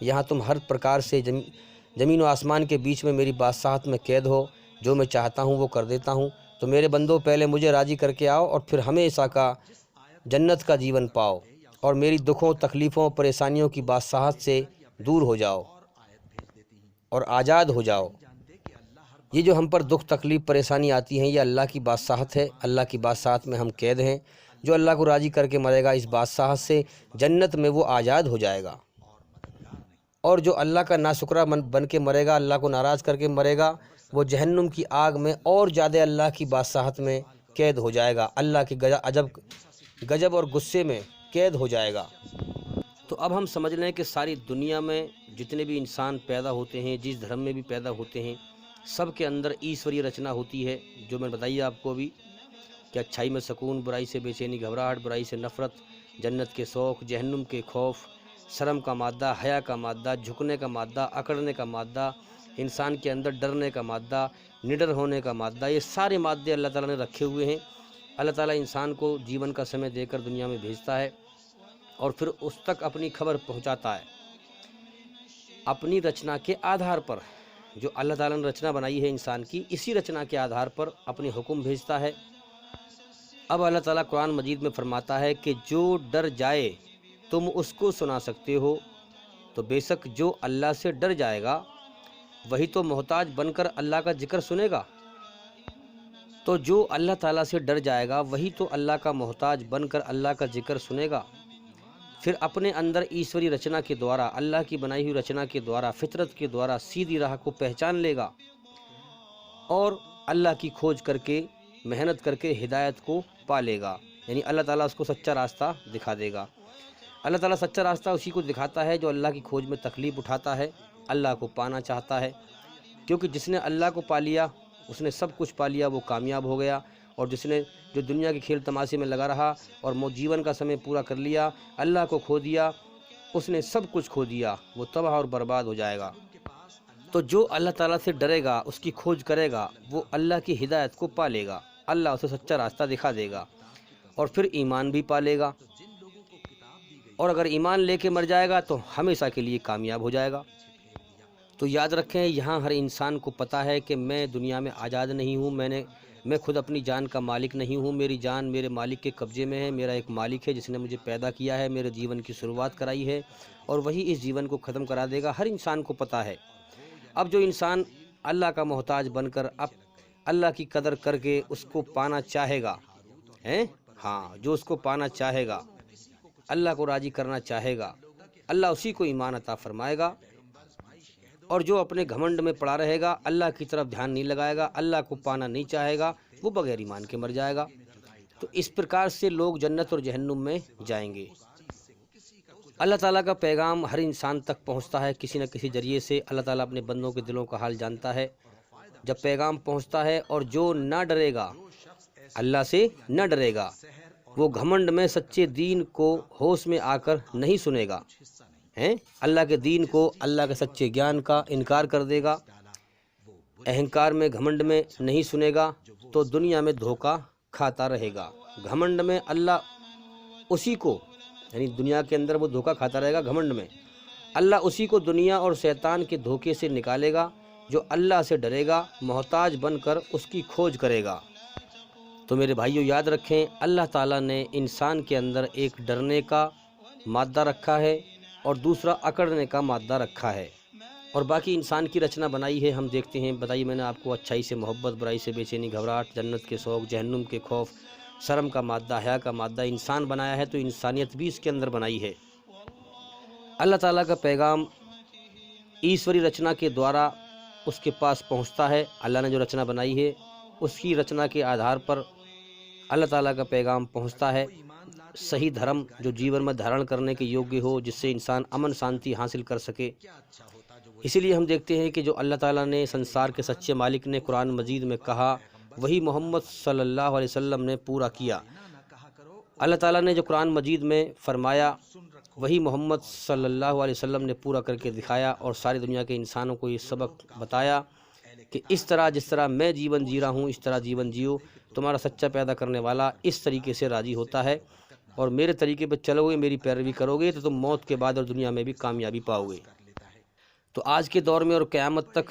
یہاں تم ہر پرکار سے زمین و آسمان کے بیچ میں میری بادشاہت میں قید ہو، جو میں چاہتا ہوں وہ کر دیتا ہوں۔ تو میرے بندو، پہلے مجھے راضی کر کے آؤ اور پھر ہمیشہ کا جنت کا جیون پاؤ، اور میری دکھوں، تکلیفوں، پریشانیوں کی بادشاہت سے دور ہو جاؤ اور آزاد ہو جاؤ۔ یہ جو ہم پر دکھ، تکلیف، پریشانی آتی ہیں، یہ اللہ کی بادشاہت ہے۔ اللہ کی بادشاہت میں ہم قید ہیں۔ جو اللہ کو راضی کر کے مرے گا اس بادشاہت سے، جنت میں وہ آزاد ہو جائے گا، اور جو اللہ کا ناشکرہ بن کے مرے گا، اللہ کو ناراض کر کے مرے گا، وہ جہنم کی آگ میں اور زیادہ اللہ کی بادشاہت میں قید ہو جائے گا، اللہ کے غضب اور غصے میں قید ہو جائے گا۔ تو اب ہم سمجھ لیں کہ ساری دنیا میں جتنے بھی انسان پیدا ہوتے ہیں، جس دھرم میں بھی پیدا ہوتے ہیں، سب کے اندر ایشوری رچنا ہوتی ہے، جو میں بتائی آپ کو ابھی، کہ اچھائی میں سکون، برائی سے بے چینی گھبراہٹ، برائی سے نفرت، جنت کے شوق، جہنم کے خوف، شرم کا مادہ، حیا کا مادہ، جھکنے کا مادہ، اکڑنے کا مادہ، انسان کے اندر ڈرنے کا مادہ، نڈر ہونے کا مادہ، یہ سارے مادے اللہ تعالیٰ نے رکھے ہوئے ہیں۔ اللہ تعالیٰ انسان کو جیون کا سمے دے کر دنیا میں بھیجتا ہے، اور پھر اس تک اپنی خبر پہنچاتا ہے اپنی رچنا کے آدھار پر۔ جو اللہ تعالیٰ نے رچنا بنائی ہے انسان کی، اسی رچنا کے آدھار پر اپنی حکم بھیجتا ہے۔ اب اللہ تعالیٰ قرآن مجید میں فرماتا ہے کہ جو ڈر جائے تم اس کو سنا سکتے ہو، تو بے شک جو اللہ سے ڈر جائے گا وہی تو محتاج بن کر اللہ کا ذکر سنے گا۔ تو جو اللہ تعالیٰ سے ڈر جائے گا وہی تو اللہ کا محتاج بن کر اللہ کا ذکر سنے گا، پھر اپنے اندر ایشوری رچنا کے دوارا، اللہ کی بنائی ہوئی رچنا کے دوارا، فطرت کے دوارا سیدھی راہ کو پہچان لے گا، اور اللہ کی کھوج کر کے، محنت کر کے ہدایت کو پا لے گا۔ یعنی اللہ تعالیٰ اس کو سچا راستہ دکھا دے گا۔ اللہ تعالیٰ سچا راستہ اسی کو دکھاتا ہے جو اللہ کی کھوج میں تکلیف اٹھاتا ہے، اللہ کو پانا چاہتا ہے، کیونکہ جس نے اللہ کو پا لیا اس نے سب کچھ پا لیا، وہ کامیاب ہو گیا، اور جس نے جو دنیا کے کھیل تماشے میں لگا رہا اور جیون کا سمے پورا کر لیا، اللہ کو کھو دیا، اس نے سب کچھ کھو دیا، وہ تباہ اور برباد ہو جائے گا۔ تو جو اللہ تعالیٰ سے ڈرے گا، اس کی کھوج کرے گا، وہ اللہ کی ہدایت کو پا لے گا، اللہ اسے سچا راستہ دکھا دے گا، اور پھر ایمان بھی پا لے گا، اور اگر ایمان لے کے مر جائے گا تو ہمیشہ کے لیے کامیاب ہو جائے گا۔ تو یاد رکھیں، یہاں ہر انسان کو پتہ ہے کہ میں دنیا میں آزاد نہیں ہوں، میں خود اپنی جان کا مالک نہیں ہوں، میری جان میرے مالک کے قبضے میں ہے۔ میرا ایک مالک ہے جس نے مجھے پیدا کیا ہے، میرے جیون کی شروعات کرائی ہے، اور وہی اس جیون کو ختم کرا دے گا، ہر انسان کو پتہ ہے۔ اب جو انسان اللہ کا محتاج بن کر اب اللہ کی قدر کر کے اس کو پانا چاہے گا، جو اس کو پانا چاہے گا، اللہ کو راضی کرنا چاہے گا، اللہ اسی کو ایمان عطا فرمائے گا، اور جو اپنے گھمنڈ میں پڑا رہے گا، اللہ کی طرف دھیان نہیں لگائے گا، اللہ کو پانا نہیں چاہے گا، وہ بغیر ایمان کے مر جائے گا۔ تو اس پرکار سے لوگ جنت اور جہنم میں جائیں گے۔ اللہ تعالیٰ کا پیغام ہر انسان تک پہنچتا ہے کسی نہ کسی ذریعے سے۔ اللہ تعالیٰ اپنے بندوں کے دلوں کا حال جانتا ہے۔ جب پیغام پہنچتا ہے اور جو نہ ڈرے گا، اللہ سے نہ ڈرے گا، وہ گھمنڈ میں سچے دین کو ہوش میں آ کر نہیں سنے گا، اللہ کے دین کو، اللہ کے سچے گیان کا انکار کر دے گا، اہنکار میں، گھمنڈ میں نہیں سنے گا، تو دنیا میں دھوکہ کھاتا رہے گا۔ گھمنڈ میں اللہ اسی کو، یعنی دنیا کے اندر وہ دھوکہ کھاتا رہے گا گھمنڈ میں، اللہ اسی کو دنیا اور شیطان کے دھوکے سے نکالے گا جو اللہ سے ڈرے گا، محتاج بن کر اس کی کھوج کرے گا۔ تو میرے بھائیو یاد رکھیں، اللہ تعالیٰ نے انسان کے اندر ایک ڈرنے کا مادہ رکھا ہے اور دوسرا اکڑنے کا مادہ رکھا ہے، اور باقی انسان کی رچنا بنائی ہے۔ ہم دیکھتے ہیں، بتائیے میں نے آپ کو، اچھائی سے محبت، برائی سے بے چینی گھبراہٹ، جنت کے شوق، جہنم کے خوف، شرم کا مادہ، حیا کا مادہ انسان بنایا ہے، تو انسانیت بھی اس کے اندر بنائی ہے۔ اللہ تعالیٰ کا پیغام ایشوری رچنا کے دوارا اس کے پاس پہنچتا ہے۔ اللہ نے جو رچنا بنائی ہے اس کی رچنا کے آدھار پر اللہ تعالیٰ کا پیغام پہنچتا ہے۔ صحیح دھرم جو جیون میں دھارن کرنے کے یوگیہ ہو، جس سے انسان امن شانتی حاصل کر سکے۔ اسی لیے ہم دیکھتے ہیں کہ جو اللہ تعالیٰ نے سنسار کے سچے مالک نے قرآن مجید میں کہا، وہی محمد صلی اللہ علیہ وسلم نے پورا کیا۔ اللہ تعالیٰ نے جو قرآن مجید میں فرمایا، وہی محمد صلی اللہ علیہ وسلم نے پورا کر کے دکھایا، اور ساری دنیا کے انسانوں کو یہ سبق بتایا کہ اس طرح جس طرح میں جیون جی رہا ہوں اس طرح جیون جیو، تمہارا سچا پیدا کرنے والا اس طریقے سے راضی ہوتا ہے، اور میرے طریقے پہ چلو گے، میری پیروی کرو گے، تو تم موت کے بعد اور دنیا میں بھی کامیابی پاؤ گے۔ تو آج کے دور میں اور قیامت تک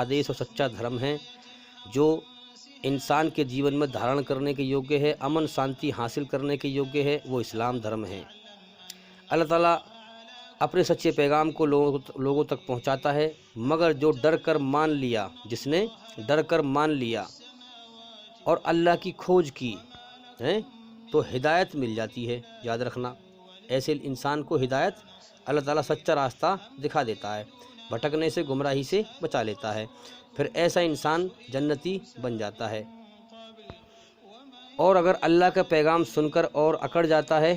آدیش اور سچا دھرم ہے جو انسان کے جیون میں دھارن کرنے کے یوگیہ ہے، امن شانتی حاصل کرنے کے یوگیہ ہے، وہ اسلام دھرم ہے۔ اللہ تعالیٰ اپنے سچے پیغام کو لوگوں تک پہنچاتا ہے، مگر جو ڈر کر مان لیا، جس نے ڈر کر مان لیا اور اللہ کی کھوج کی ہے تو ہدایت مل جاتی ہے۔ یاد رکھنا، ایسے انسان کو ہدایت اللہ تعالیٰ سچا راستہ دکھا دیتا ہے، بھٹکنے سے گمراہی سے بچا لیتا ہے، پھر ایسا انسان جنتی بن جاتا ہے۔ اور اگر اللہ کا پیغام سن کر اور اکڑ جاتا ہے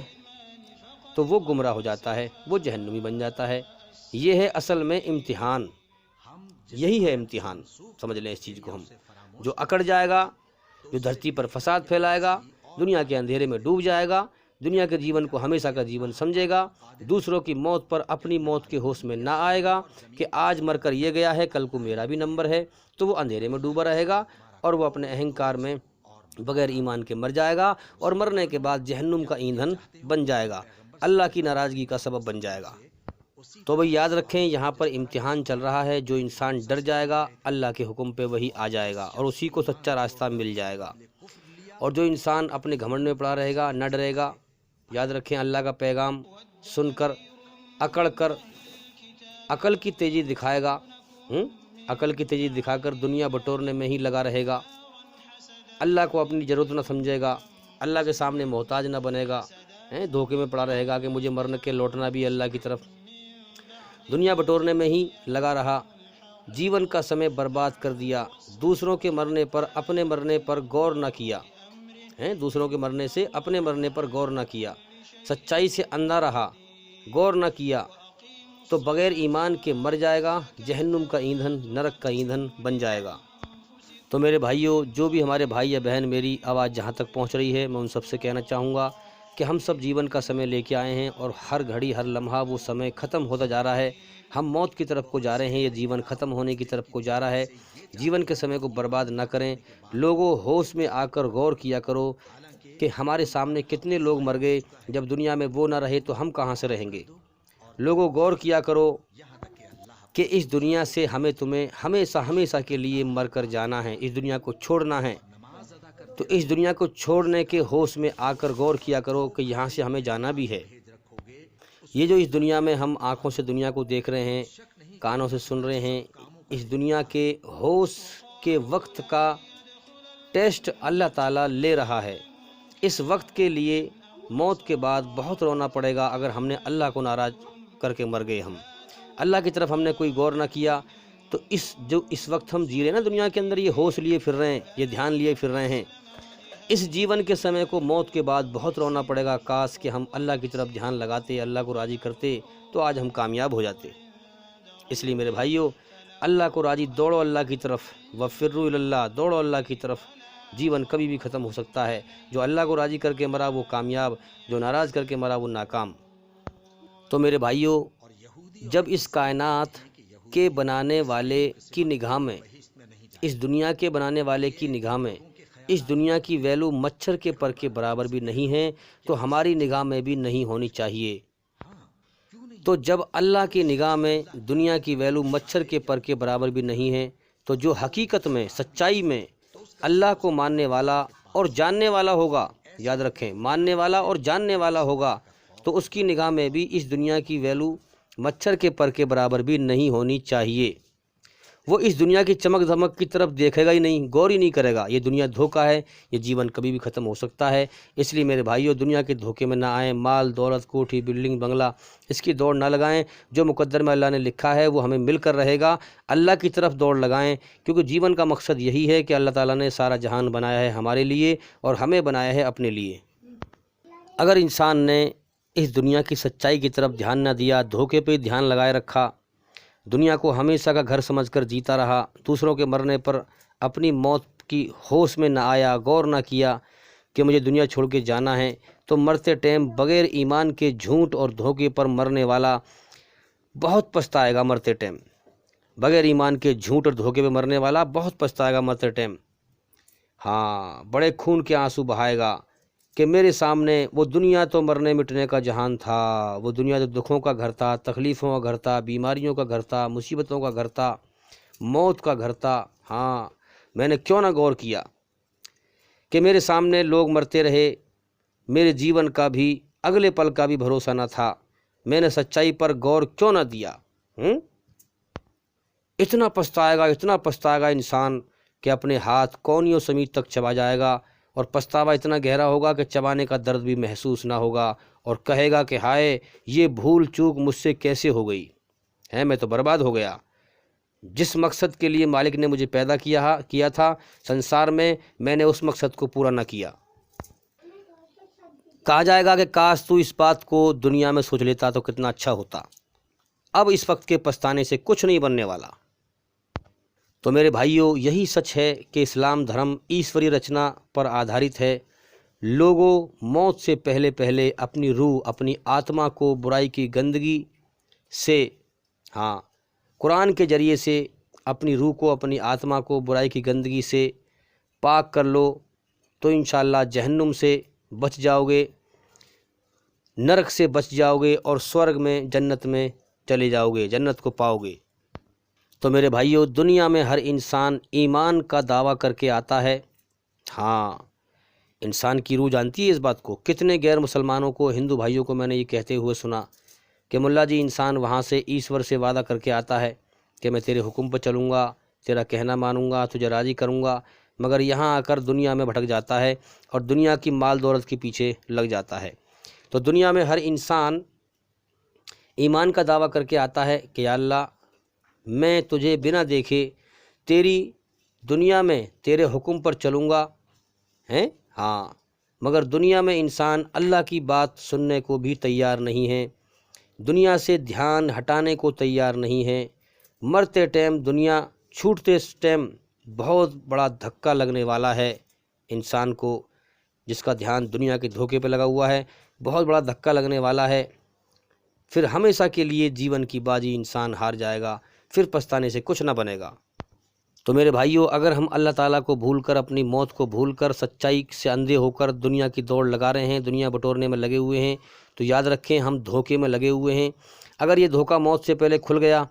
تو وہ گمراہ ہو جاتا ہے، وہ جہنمی بن جاتا ہے۔ یہ ہے اصل میں امتحان، یہی ہے امتحان، سمجھ لیں اس چیز کو ہم۔ جو اکڑ جائے گا، جو دھرتی پر فساد پھیلائے گا، دنیا کے اندھیرے میں ڈوب جائے گا، دنیا کے جیون کو ہمیشہ کا جیون سمجھے گا، دوسروں کی موت پر اپنی موت کے ہوش میں نہ آئے گا کہ آج مر کر یہ گیا ہے کل کو میرا بھی نمبر ہے، تو وہ اندھیرے میں ڈوبا رہے گا اور وہ اپنے اہنکار میں بغیر ایمان کے مر جائے گا اور مرنے کے بعد جہنم کا ایندھن بن جائے گا، اللہ کی ناراضگی کا سبب بن جائے گا۔ تو بھئی یاد رکھیں، یہاں پر امتحان چل رہا ہے، جو انسان ڈر جائے گا اللہ کے حکم پہ وہی آ جائے گا اور اسی کو سچا راستہ مل جائے گا، اور جو انسان اپنے گھمنڈ میں پڑا رہے گا، نہ ڈرے گا، یاد رکھیں اللہ کا پیغام سن کر اکڑ کر عقل کی تیزی دکھائے گا، عقل کی تیزی دکھا کر دنیا بٹورنے میں ہی لگا رہے گا، اللہ کو اپنی ضرورت نہ سمجھے گا، اللہ کے سامنے محتاج نہ بنے گا، دھوکے میں پڑا رہے گا کہ مجھے مرنے کے لوٹنا بھی اللہ کی طرف، دنیا بٹورنے میں ہی لگا رہا، جیون کا سمے برباد کر دیا، دوسروں کے مرنے پر اپنے مرنے پر غور نہ کیا، دوسروں کے مرنے سے اپنے مرنے پر غور نہ کیا، سچائی سے اندھا رہا، غور نہ کیا، تو بغیر ایمان کے مر جائے گا، جہنم کا ایندھن، نرک کا ایندھن بن جائے گا۔ تو میرے بھائیوں، جو بھی ہمارے بھائی یا بہن میری آواز جہاں تک پہنچ رہی ہے، میں ان سب سے کہنا چاہوں گا کہ ہم سب جیون کا سمے لے کے آئے ہیں اور ہر گھڑی ہر لمحہ وہ سمے ختم ہوتا جا رہا ہے، ہم موت کی طرف کو جا رہے ہیں، یہ جیون ختم ہونے کی طرف کو جا رہا ہے۔ جیون کے سمے کو برباد نہ کریں، لوگوں ہوش میں آ کر غور کیا کرو کہ ہمارے سامنے کتنے لوگ مر گئے، جب دنیا میں وہ نہ رہے تو ہم کہاں سے رہیں گے۔ لوگوں غور کیا کرو کہ اس دنیا سے ہمیں تمہیں ہمیشہ ہمیشہ کے لیے مر کر جانا ہے، اس دنیا کو چھوڑنا ہے، تو اس دنیا کو چھوڑنے کے ہوش میں آ کر غور کیا کرو کہ یہاں سے ہمیں جانا بھی ہے۔ یہ جو اس دنیا میں ہم آنکھوں سے دنیا کو دیکھ رہے ہیں، کانوں سے سن رہے ہیں، اس دنیا کے ہوش کے وقت کا ٹیسٹ اللہ تعالیٰ لے رہا ہے۔ اس وقت کے لیے موت کے بعد بہت رونا پڑے گا اگر ہم نے اللہ کو ناراض کر کے مر گئے، ہم اللہ کی طرف ہم نے کوئی غور نہ کیا، تو اس وقت ہم جی رہے ہیں نا دنیا کے اندر، یہ ہوش لیے پھر رہے ہیں، یہ دھیان لیے پھر رہے ہیں، اس جیون کے سمے کو موت کے بعد بہت رونا پڑے گا، کاش کہ ہم اللہ کی طرف دھیان لگاتے، اللہ کو راضی کرتے، تو آج ہم کامیاب ہو جاتے۔ اس لیے میرے بھائیوں، اللہ کو راضی دوڑو اللہ کی طرف، وفروا الی اللہ، دوڑو اللہ کی طرف، جیون کبھی بھی ختم ہو سکتا ہے، جو اللہ کو راضی کر کے مرا وہ کامیاب، جو ناراض کر کے مرا وہ ناکام۔ تو میرے بھائیوں، جب اس کائنات کے بنانے والے کی نگاہ میں، اس دنیا کے بنانے والے کی نگاہ میں اس دنیا کی ویلو مچھر کے پر کے برابر بھی نہیں ہے، تو ہماری نگاہ میں بھی نہیں ہونی چاہیے۔ تو جب اللہ کی نگاہ میں دنیا کی ویلو مچھر کے پر کے برابر بھی نہیں ہے، تو جو حقیقت میں سچائی میں اللہ کو ماننے والا اور جاننے والا ہوگا، یاد رکھیں ماننے والا اور جاننے والا ہوگا، تو اس کی نگاہ میں بھی اس دنیا کی ویلو مچھر کے پر کے برابر بھی نہیں ہونی چاہیے۔ وہ اس دنیا کی چمک دھمک کی طرف دیکھے گا ہی نہیں، غور ہی نہیں کرے گا، یہ دنیا دھوکہ ہے، یہ جیون کبھی بھی ختم ہو سکتا ہے۔ اس لیے میرے بھائیوں، دنیا کے دھوکے میں نہ آئیں، مال دولت کوٹھی بلڈنگ بنگلہ اس کی دوڑ نہ لگائیں، جو مقدر میں اللہ نے لکھا ہے وہ ہمیں مل کر رہے گا، اللہ کی طرف دوڑ لگائیں، کیونکہ جیون کا مقصد یہی ہے کہ اللہ تعالیٰ نے سارا جہان بنایا ہے ہمارے لیے اور ہمیں بنایا ہے اپنے لیے۔ اگر انسان نے اس دنیا کی سچائی کی طرف دھیان نہ دیا، دھوکے پہ دھیان لگائے رکھا، دنیا کو ہمیشہ کا گھر سمجھ کر جیتا رہا، دوسروں کے مرنے پر اپنی موت کی ہوش میں نہ آیا، غور نہ کیا کہ مجھے دنیا چھوڑ کے جانا ہے، تو مرتے ٹائم بغیر ایمان کے جھوٹ اور دھوکے پر مرنے والا بہت پچھتائے گا۔ مرتے ٹائم بغیر ایمان کے جھوٹ اور دھوکے پہ مرنے والا بہت پچھتائے گا مرتے ٹائم، ہاں بڑے خون کے آنسو بہائے گا، کہ میرے سامنے وہ دنیا تو مرنے مٹنے کا جہان تھا، وہ دنیا تو دکھوں کا گھر تھا، تکلیفوں کا گھر تھا، بیماریوں کا گھر تھا، مصیبتوں کا گھر تھا، موت کا گھر تھا۔ ہاں، میں نے کیوں نہ غور کیا کہ میرے سامنے لوگ مرتے رہے، میرے جیون کا بھی اگلے پل کا بھی بھروسہ نہ تھا، میں نے سچائی پر غور کیوں نہ دیا؟ اتنا پچھتائے گا انسان کہ اپنے ہاتھ کونیوں سمیت تک چبا جائے گا، اور پچھتاوا اتنا گہرا ہوگا کہ چبانے کا درد بھی محسوس نہ ہوگا، اور کہے گا کہ ہائے یہ بھول چوک مجھ سے کیسے ہو گئی ہے، میں تو برباد ہو گیا۔ جس مقصد کے لیے مالک نے مجھے پیدا کیا تھا سنسار میں نے اس مقصد کو پورا نہ کیا۔ کہا جائے گا کہ کاش تو اس بات کو دنیا میں سوچ لیتا تو کتنا اچھا ہوتا۔ اب اس وقت کے پچھتانے سے کچھ نہیں بننے والا۔ تو میرے بھائیوں، یہی سچ ہے کہ اسلام دھرم ایشوری رچنا پر آدھارت ہے۔ لوگوں موت سے پہلے اپنی روح، اپنی آتما کو برائی کی گندگی سے، قرآن کے ذریعے سے اپنی روح کو، اپنی آتما کو برائی کی گندگی سے پاک کر لو، تو انشاءاللہ جہنم سے بچ جاؤ گے، نرک سے بچ جاؤ گے، اور سورگ میں، جنت میں چلے جاؤ گے، جنت کو پاؤ گے۔ تو میرے بھائیوں، دنیا میں ہر انسان ایمان کا دعویٰ کر کے آتا ہے۔ انسان کی روح جانتی ہے اس بات کو۔ کتنے غیر مسلمانوں کو، ہندو بھائیوں کو میں نے یہ کہتے ہوئے سنا کہ ملا جی، انسان وہاں سے ایشور سے وعدہ کر کے آتا ہے کہ میں تیرے حکم پر چلوں گا، تیرا کہنا مانوں گا، تجھے راضی کروں گا، مگر یہاں آ کر دنیا میں بھٹک جاتا ہے اور دنیا کی مال دولت کے پیچھے لگ جاتا ہے۔ تو دنیا میں ہر انسان ایمان کا دعویٰ کر کے آتا ہے کہ یا اللہ، میں تجھے بنا دیکھے تیری دنیا میں تیرے حکم پر چلوں گا، مگر دنیا میں انسان اللہ کی بات سننے کو بھی تیار نہیں ہے، دنیا سے دھیان ہٹانے کو تیار نہیں ہے۔ مرتے ٹائم، دنیا چھوٹتے ٹائم بہت بڑا دھکا لگنے والا ہے انسان کو، جس کا دھیان دنیا کے دھوکے پہ لگا ہوا ہے، بہت بڑا دھکا لگنے والا ہے۔ پھر ہمیشہ کے لیے جیون کی بازی انسان ہار جائے گا، پھر پچھتانے سے کچھ نہ بنے گا۔ تو میرے بھائیوں، اگر ہم اللہ تعالیٰ کو بھول کر، اپنی موت کو بھول کر، سچائی سے اندھے ہو کر دنیا کی دوڑ لگا رہے ہیں، دنیا بٹورنے میں لگے ہوئے ہیں، تو یاد رکھیں ہم دھوکے میں لگے ہوئے ہیں۔ اگر یہ دھوکہ موت سے پہلے کھل گیا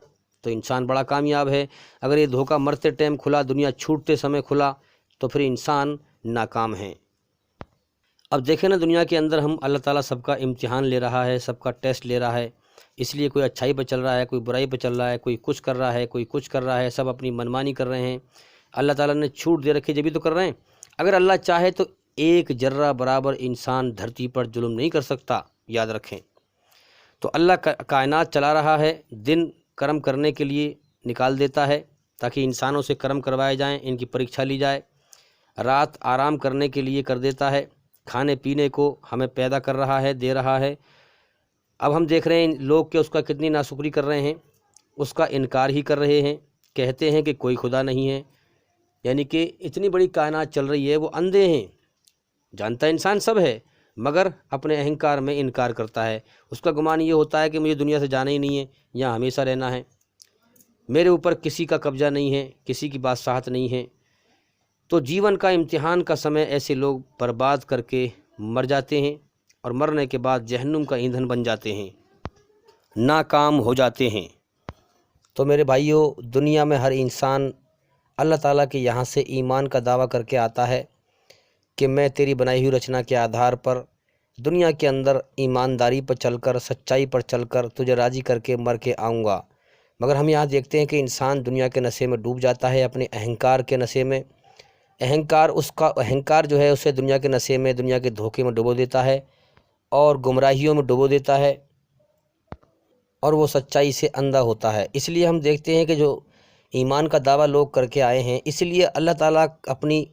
تو انسان بڑا کامیاب ہے، اگر یہ دھوکہ مرتے ٹائم کھلا، دنیا چھوٹتے سمے کھلا، تو پھر انسان ناکام ہے۔ اب دیکھیں نا، دنیا کے اندر ہم، اللہ تعالیٰ سب کا امتحان لے رہا ہے، سب کا ٹیسٹ لے رہا ہے، اس لیے کوئی اچھائی پہ چل رہا ہے، کوئی برائی پہ چل رہا ہے، کوئی کچھ کر رہا ہے، کوئی کچھ کر رہا ہے، سب اپنی منمانی کر رہے ہیں۔ اللہ تعالیٰ نے چھوٹ دے رکھی، جبھی تو کر رہے ہیں۔ اگر اللہ چاہے تو ایک ذرہ برابر انسان دھرتی پر ظلم نہیں کر سکتا، یاد رکھیں۔ تو اللہ کائنات چلا رہا ہے، دن کرم کرنے کے لیے نکال دیتا ہے تاکہ انسانوں سے کرم کروائے جائیں، ان کی پریکشا لی جائے، رات آرام کرنے کے لیے کر دیتا ہے، کھانے پینے کو ہمیں پیدا کر رہا ہے، دے رہا ہے۔ اب ہم دیکھ رہے ہیں لوگ کہ اس کا کتنی ناشکری کر رہے ہیں، اس کا انکار ہی کر رہے ہیں، کہتے ہیں کہ کوئی خدا نہیں ہے، یعنی کہ اتنی بڑی کائنات چل رہی ہے، وہ اندھے ہیں، جانتا انسان سب ہے، مگر اپنے اہنکار میں انکار کرتا ہے۔ اس کا گمان یہ ہوتا ہے کہ مجھے دنیا سے جانا ہی نہیں ہے، یہاں ہمیشہ رہنا ہے، میرے اوپر کسی کا قبضہ نہیں ہے، کسی کی بادشاہت نہیں ہے۔ تو جیون کا امتحان کا سمے ایسے لوگ برباد کر کے مر جاتے ہیں، اور مرنے کے بعد جہنم کا ایندھن بن جاتے ہیں، ناکام ہو جاتے ہیں۔ تو میرے بھائیوں، دنیا میں ہر انسان اللہ تعالیٰ کے یہاں سے ایمان کا دعویٰ کر کے آتا ہے کہ میں تیری بنائی ہوئی رچنا کے آدھار پر دنیا کے اندر ایمانداری پر چل کر، سچائی پر چل کر تجھے راضی کر کے مر کے آؤں گا۔ مگر ہم یہاں دیکھتے ہیں کہ انسان دنیا کے نشے میں ڈوب جاتا ہے، اپنے اہنکار کے نشے میں۔ اہنکار جو ہے اسے دنیا کے نشے میں، دنیا کے دھوکے میں ڈبو دیتا ہے، اور گمراہیوں میں ڈبو دیتا ہے، اور وہ سچائی سے اندھا ہوتا ہے۔ اس لیے ہم دیکھتے ہیں کہ جو ایمان کا دعویٰ لوگ کر کے آئے ہیں، اس لیے اللہ تعالیٰ اپنی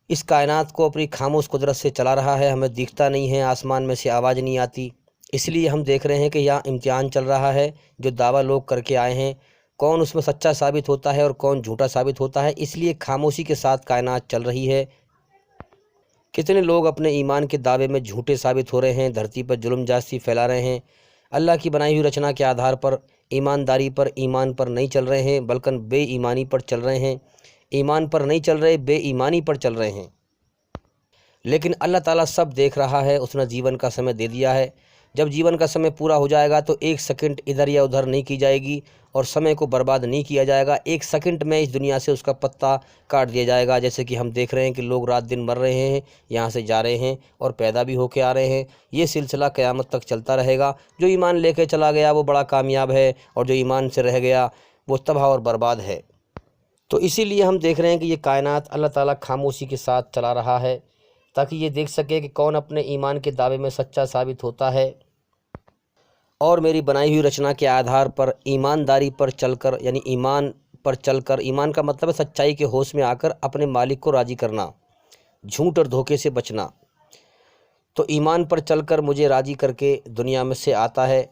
اس کائنات کو اپنی خاموش قدرت سے چلا رہا ہے، ہمیں دکھتا نہیں ہے، آسمان میں سے آواز نہیں آتی، اس لیے ہم دیکھ رہے ہیں کہ یہاں امتحان چل رہا ہے۔ جو دعویٰ لوگ کر کے آئے ہیں، کون اس میں سچا ثابت ہوتا ہے اور کون جھوٹا ثابت ہوتا ہے، اس لیے خاموشی کے ساتھ کائنات چل رہی ہے۔ کتنے لوگ اپنے ایمان کے دعوے میں جھوٹے ثابت ہو رہے ہیں، دھرتی پر ظلم جاستی پھیلا رہے ہیں، اللہ کی بنائی ہوئی رچنا کے آدھار پر، ایمانداری پر، ایمان پر نہیں چل رہے ہیں، بلکہ بے ایمانی پر چل رہے ہیں۔ ایمان پر نہیں چل رہے، بے ایمانی پر چل رہے ہیں۔ لیکن اللہ تعالیٰ سب دیکھ رہا ہے، اس نے جیون کا سمے دے دیا ہے۔ جب جیون کا سمے پورا ہو جائے گا تو ایک سیکنڈ ادھر یا ادھر نہیں کی جائے گی اور سمے کو برباد نہیں کیا جائے گا۔ ایک سیکنڈ میں اس دنیا سے اس کا پتا کاٹ دیا جائے گا، جیسے کہ ہم دیکھ رہے ہیں کہ لوگ رات دن مر رہے ہیں، یہاں سے جا رہے ہیں اور پیدا بھی ہو کے آ رہے ہیں۔ یہ سلسلہ قیامت تک چلتا رہے گا۔ جو ایمان لے کے چلا گیا وہ بڑا کامیاب ہے، اور جو ایمان سے رہ گیا وہ تباہ اور برباد ہے۔ تو اسی لیے ہم دیکھ رہے ہیں کہ یہ کائنات اللہ تعالیٰ خاموشی کے ساتھ چلا رہا ہے، تاکہ یہ دیکھ سکے کہ کون اپنے ایمان کے دعوے میں سچا ثابت ہوتا ہے، اور میری بنائی ہوئی رچنا کے آدھار پر ایمانداری پر چل کر، یعنی ایمان پر چل کر، ایمان کا مطلب ہے سچائی کے ہوش میں آ کر اپنے مالک کو راضی کرنا، جھوٹ اور دھوکے سے بچنا۔ تو ایمان پر چل کر مجھے راضی کر کے دنیا میں سے آتا ہے۔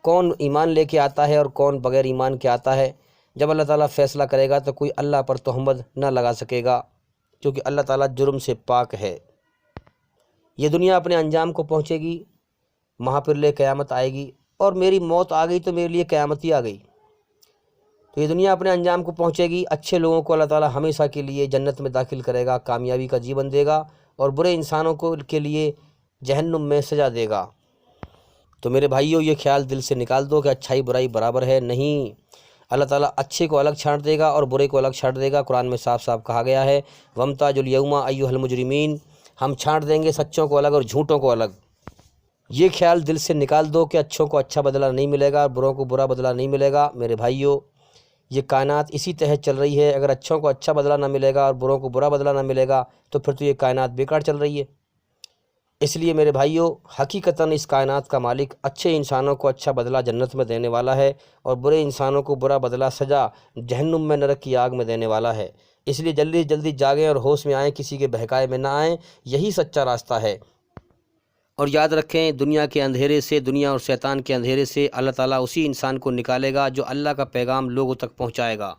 کون ایمان لے کے آتا ہے اور کون بغیر ایمان کے آتا ہے؟ جب اللہ تعالیٰ فیصلہ کرے گا تو کوئی اللہ پر تہمت نہ لگا سکے گا، کیونکہ اللہ تعالیٰ جرم سے پاک ہے۔ یہ دنیا اپنے انجام کو پہنچے گی، وہاں پر لے قیامت آئے گی، اور میری موت آ گئی تو میرے لیے قیامت ہی آ گئی۔ تو یہ دنیا اپنے انجام کو پہنچے گی، اچھے لوگوں کو اللہ تعالیٰ ہمیشہ کے لیے جنت میں داخل کرے گا، کامیابی کا جیون دے گا، اور برے انسانوں کو کے لیے جہنم میں سزا دے گا۔ تو میرے بھائیوں، یہ خیال دل سے نکال دو کہ اچھائی برائی برابر ہے، نہیں۔ اللہ تعالیٰ اچھے کو الگ چھانٹ دے گا اور برے کو الگ چھانٹ دے گا۔ قرآن میں صاف صاف کہا گیا ہے، وَامْتَازُوا الْيَوْمَ أَيُّهَا الْمُجْرِمِينَ، ہم چھانٹ دیں گے سچوں کو الگ اور جھوٹوں کو الگ۔ یہ خیال دل سے نکال دو کہ اچھوں کو اچھا بدلہ نہیں ملے گا اور بروں کو برا بدلہ نہیں ملے گا۔ میرے بھائیوں، یہ کائنات اسی تحت چل رہی ہے۔ اگر اچھوں کو اچھا بدلہ نہ ملے گا اور بروں کو برا بدلہ نہ ملے گا تو پھر تو یہ کائنات بیکار چل رہی ہے۔ اس لیے میرے بھائیوں، حقیقتاً اس کائنات کا مالک اچھے انسانوں کو اچھا بدلہ جنت میں دینے والا ہے، اور برے انسانوں کو برا بدلہ سزا جہنم میں نرک کی آگ میں دینے والا ہے۔ اس لیے جلدی جلدی جاگیں اور ہوش میں آئیں، کسی کے بہکائے میں نہ آئیں، یہی سچا راستہ ہے۔ اور یاد رکھیں، دنیا کے اندھیرے سے، دنیا اور شیطان کے اندھیرے سے اللہ تعالیٰ اسی انسان کو نکالے گا جو اللہ کا پیغام لوگوں تک پہنچائے گا،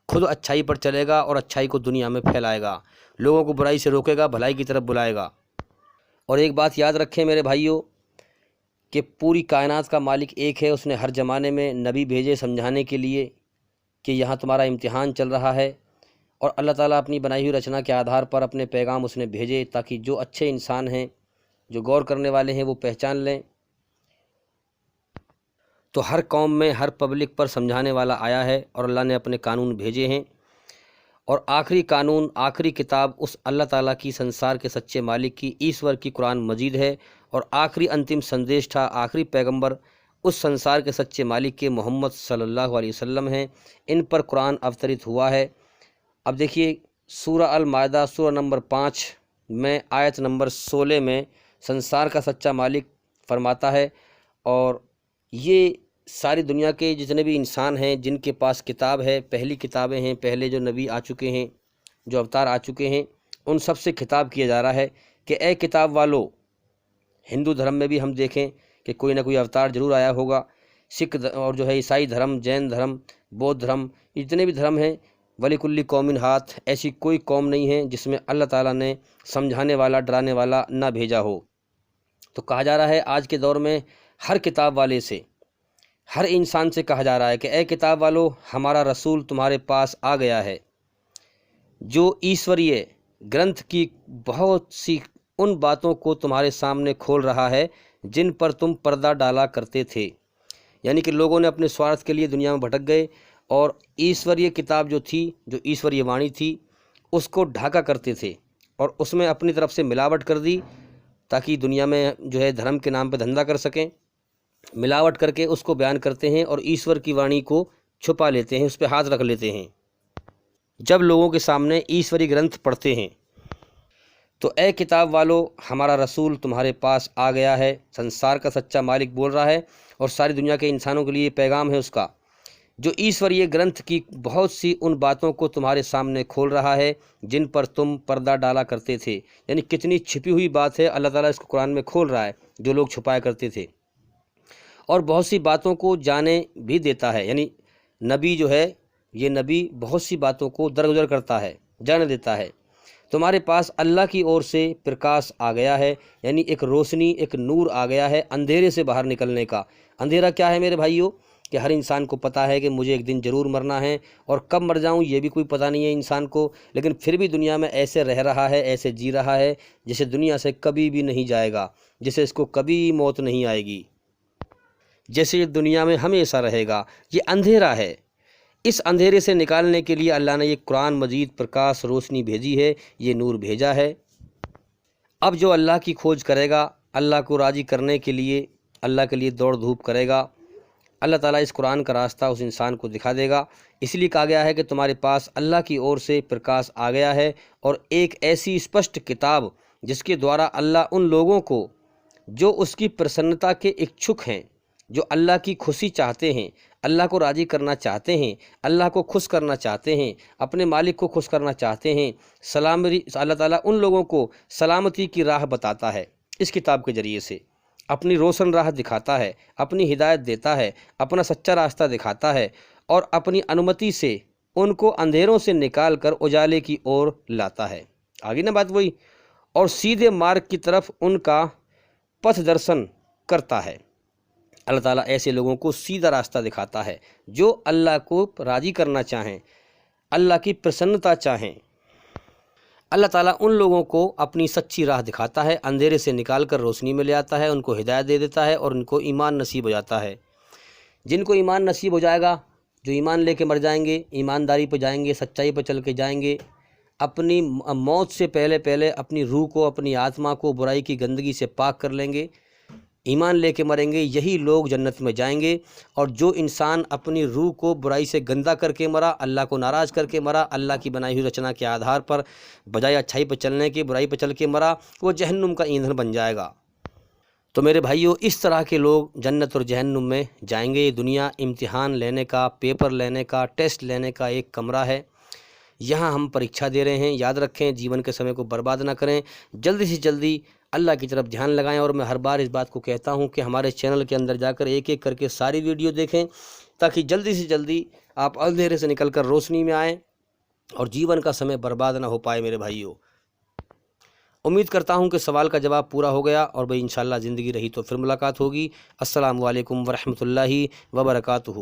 خود اچھائی پر چلے گا اور اچھائی کو دنیا میں پھیلائے گا، لوگوں کو برائی سے روکے گا، بھلائی کی طرف بلائے گا۔ اور ایک بات یاد رکھیں میرے بھائیوں، کہ پوری کائنات کا مالک ایک ہے۔ اس نے ہر زمانے میں نبی بھیجے سمجھانے کے لیے کہ یہاں تمہارا امتحان چل رہا ہے، اور اللہ تعالیٰ اپنی بنائی ہوئی رچنا کے آدھار پر اپنے پیغام اس نے بھیجے، تاکہ جو اچھے انسان ہیں، جو غور کرنے والے ہیں، وہ پہچان لیں۔ تو ہر قوم میں، ہر پبلک پر سمجھانے والا آیا ہے، اور اللہ نے اپنے قانون بھیجے ہیں، اور آخری قانون، آخری کتاب اس اللہ تعالیٰ کی، سنسار کے سچے مالک کی، ایشور کی قرآن مجید ہے، اور آخری انتم سندیش تھا، آخری پیغمبر اس سنسار کے سچے مالک کے محمد صلی اللہ علیہ وسلم ہیں۔ ان پر قرآن اوترت ہوا ہے۔ اب دیکھیے سورہ المائدہ، سورہ نمبر 5 میں آیت نمبر 16 میں سنسار کا سچا مالک فرماتا ہے، اور یہ ساری دنیا کے جتنے بھی انسان ہیں جن کے پاس کتاب ہے، پہلی کتابیں ہیں، پہلے جو نبی آ چکے ہیں، جو اوتار آ چکے ہیں، ان سب سے خطاب کیا جا رہا ہے کہ اے کتاب والو۔ ہندو دھرم میں بھی ہم دیکھیں کہ کوئی نہ کوئی اوتار ضرور آیا ہوگا۔ سکھ اور جو ہے عیسائی دھرم، جین دھرم، بودھ دھرم، جتنے بھی دھرم ہیں، وَلِكُلِّ قَوْمٍ ہَادٍ، ایسی کوئی قوم نہیں ہے جس میں اللہ تعالیٰ نے سمجھانے والا، ڈرانے والا نہ بھیجا ہو۔ تو کہا جا رہا ہے آج کے دور میں ہر کتاب والے سے، ہر انسان سے کہا جا رہا ہے کہ اے کتاب والو، ہمارا رسول تمہارے پاس آ گیا ہے، جو ایشوریہ گرنتھ کی بہت سی ان باتوں کو تمہارے سامنے کھول رہا ہے جن پر تم پردہ ڈالا کرتے تھے۔ یعنی کہ لوگوں نے اپنے سوارتھ کے لیے دنیا میں بھٹک گئے، اور ایشوریہ کتاب جو تھی، جو ایشوریہ وانی تھی، اس کو ڈھاکا کرتے تھے، اور اس میں اپنی طرف سے ملاوٹ کر دی، تاکہ دنیا میں جو ہے دھرم کے نام پہ دھندا کر سکیں۔ ملاوٹ کر کے اس کو بیان کرتے ہیں، اور ایشور کی وانی کو چھپا لیتے ہیں، اس پہ ہاتھ رکھ لیتے ہیں جب لوگوں کے سامنے ایشوری گرنتھ پڑھتے ہیں۔ تو اے کتاب والو، ہمارا رسول تمہارے پاس آ گیا ہے، سنسار کا سچا مالک بول رہا ہے، اور ساری دنیا کے انسانوں کے لیے پیغام ہے اس کا، جو ایشوریہ گرنتھ کی بہت سی ان باتوں کو تمہارے سامنے کھول رہا ہے جن پر تم پردہ ڈالا کرتے تھے۔ یعنی کتنی چھپی ہوئی بات ہے، اللہ تعالیٰ اس کو قرآن میں کھول رہا ہے، جو لوگ چھپایا کرتے تھے، اور بہت سی باتوں کو جانے بھی دیتا ہے۔ یعنی نبی جو ہے، یہ نبی بہت سی باتوں کو درگزر کرتا ہے، جانے دیتا ہے۔ تمہارے پاس اللہ کی اور سے پرکاش آ گیا ہے، یعنی ایک روشنی، ایک نور آ گیا ہے اندھیرے سے باہر نکلنے کا۔ اندھیرا کیا ہے میرے بھائیوں؟ کہ ہر انسان کو پتہ ہے کہ مجھے ایک دن ضرور مرنا ہے، اور کب مر جاؤں یہ بھی کوئی پتہ نہیں ہے انسان کو، لیکن پھر بھی دنیا میں ایسے رہ رہا ہے، ایسے جی رہا ہے جسے دنیا سے کبھی بھی نہیں جائے گا، جسے اس کو کبھی موت نہیں آئے گی، جیسے یہ دنیا میں ہمیشہ رہے گا۔ یہ اندھیرا ہے، اس اندھیرے سے نکالنے کے لیے اللہ نے یہ قرآن مجید پرکاش روشنی بھیجی ہے، یہ نور بھیجا ہے۔ اب جو اللہ کی کھوج کرے گا، اللہ کو راضی کرنے کے لیے، اللہ کے لیے دوڑ دھوپ کرے گا، اللہ تعالیٰ اس قرآن کا راستہ اس انسان کو دکھا دے گا۔ اس لیے کہا گیا ہے کہ تمہارے پاس اللہ کی اور سے پرکاش آ گیا ہے، اور ایک ایسی اسپشٹ کتاب جس کے دوارا اللہ ان لوگوں کو جو اس کی پرسنتا کے اچھک ہیں، جو اللہ کی خوشی چاہتے ہیں، اللہ کو راضی کرنا چاہتے ہیں، اللہ کو خوش کرنا چاہتے ہیں، اپنے مالک کو خوش کرنا چاہتے ہیں، اللہ تعالیٰ ان لوگوں کو سلامتی کی راہ بتاتا ہے اس کتاب کے ذریعے سے، اپنی روشن راہ دکھاتا ہے، اپنی ہدایت دیتا ہے، اپنا سچا راستہ دکھاتا ہے، اور اپنی انمتی سے ان کو اندھیروں سے نکال کر اجالے کی اور لاتا ہے۔ آگے نا بات وہی، اور سیدھے مارگ کی طرف ان کا پتھ درشن کرتا ہے۔ اللہ تعالیٰ ایسے لوگوں کو سیدھا راستہ دکھاتا ہے جو اللہ کو راضی کرنا چاہیں، اللہ کی پرسنتا چاہیں۔ اللہ تعالیٰ ان لوگوں کو اپنی سچی راہ دکھاتا ہے، اندھیرے سے نکال کر روشنی میں لے آتا ہے، ان کو ہدایت دے دیتا ہے، اور ان کو ایمان نصیب ہو جاتا ہے۔ جن کو ایمان نصیب ہو جائے گا، جو ایمان لے کے مر جائیں گے، ایمانداری پہ جائیں گے، سچائی پہ چل کے جائیں گے، اپنی موت سے پہلے اپنی روح کو، اپنی آتما کو برائی کی گندگی سے پاک کر لیں گے، ایمان لے کے مریں گے، یہی لوگ جنت میں جائیں گے۔ اور جو انسان اپنی روح کو برائی سے گندا کر کے مرا، اللہ کو ناراض کر کے مرا، اللہ کی بنائی ہوئی رچنا کے آدھار پر بجائے اچھائی پہ چلنے کے برائی پہ چل کے مرا، وہ جہنم کا ایندھن بن جائے گا۔ تو میرے بھائیو، اس طرح کے لوگ جنت اور جہنم میں جائیں گے۔ یہ دنیا امتحان لینے کا، پیپر لینے کا، ٹیسٹ لینے کا ایک کمرہ ہے، یہاں ہم پریکشا دے رہے ہیں۔ یاد رکھیں، جیون کے سمے کو برباد نہ کریں، جلدی سے جلدی اللہ کی طرف دھیان لگائیں۔ اور میں ہر بار اس بات کو کہتا ہوں کہ ہمارے چینل کے اندر جا کر ایک ایک کر کے ساری ویڈیو دیکھیں، تاکہ جلدی سے جلدی آپ اندھیرے سے نکل کر روشنی میں آئیں اور جیون کا سمے برباد نہ ہو پائے۔ میرے بھائیو، امید کرتا ہوں کہ سوال کا جواب پورا ہو گیا، اور بھئی انشاءاللہ زندگی رہی تو پھر ملاقات ہوگی۔ السلام علیکم ورحمۃ اللہ وبرکاتہ۔